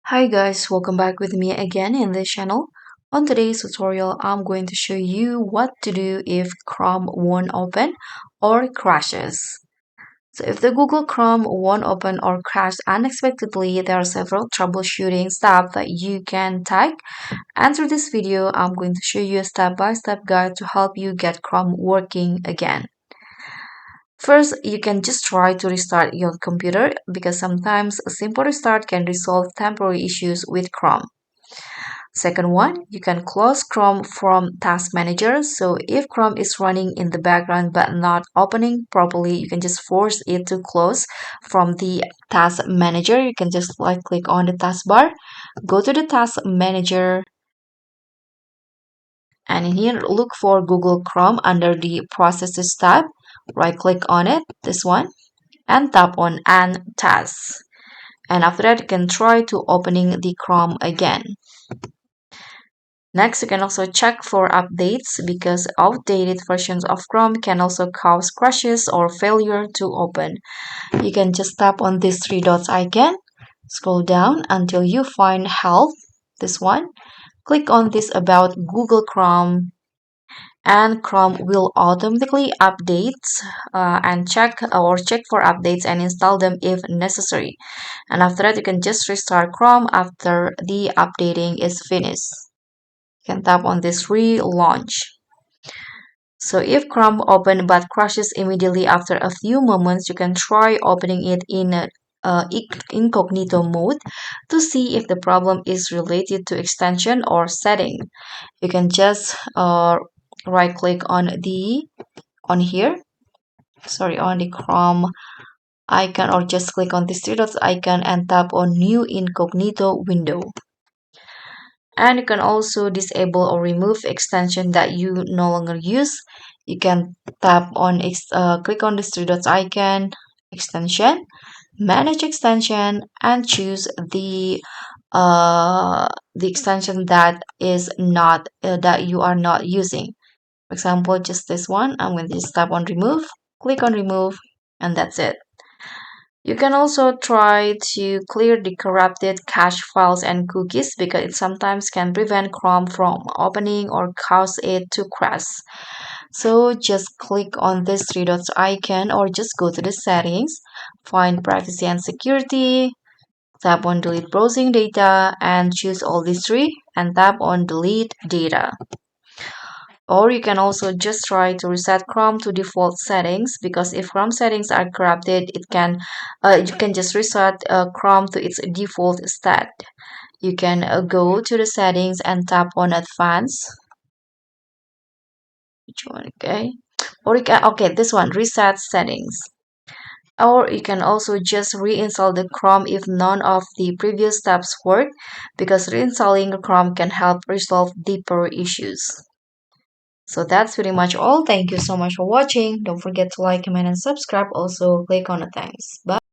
Hi guys, welcome back with me again in this channel. On today's tutorial, I'm going to show you what to do if Chrome won't open or crashes. So if the Google Chrome won't open or crash unexpectedly, there are several troubleshooting steps that you can take. And through this video, I'm going to show you a step-by-step guide to help you get Chrome working again. First, you can just try to restart your computer because sometimes a simple restart can resolve temporary issues with Chrome. Second one, you can close Chrome from Task Manager. So if Chrome is running in the background but not opening properly, you can just force it to close from the Task Manager. You can just right click on the taskbar, go to the Task Manager, and in here look for Google Chrome under the Processes tab. Right click on it, this one, and tap on End Task. And after that, you can try to opening the Chrome again. Next, you can also check for updates because outdated versions of Chrome can also cause crashes or failure to open. You can just tap on this three dots icon, scroll down until you find Help, this one. Click on this About Google Chrome, and Chrome will automatically update and check for updates and install them if necessary. And after that, you can just restart Chrome after the updating is finished. You can tap on this relaunch. So if Chrome open but crashes immediately after a few moments, you can try opening it in incognito mode to see if the problem is related to extension or setting. You can just right click on the on the Chrome icon, or just click on this three dots icon and tap on new incognito window. And you can also disable or remove extension that you no longer use. You can click on this three dots icon, extension, manage extension, and choose the extension that is not that you are not using. For example, just this one. I'm going to just tap on remove, click on remove, and that's it. You can also try to clear the corrupted cache files and cookies because it sometimes can prevent Chrome from opening or cause it to crash. So just click on this three dots icon or just go to the settings, find privacy and security, tap on delete browsing data and choose all these three and tap on delete data. Or you can also just try to reset Chrome to default settings because if Chrome settings are corrupted, you can just reset Chrome to its default state. You can go to the settings and tap on advanced. Which one? Okay. Or you can this one, reset settings. Or you can also just reinstall the Chrome if none of the previous steps work because reinstalling Chrome can help resolve deeper issues. So that's pretty much all. Thank you so much for watching. Don't forget to like, comment, and subscribe. Also, click on the thanks. Bye.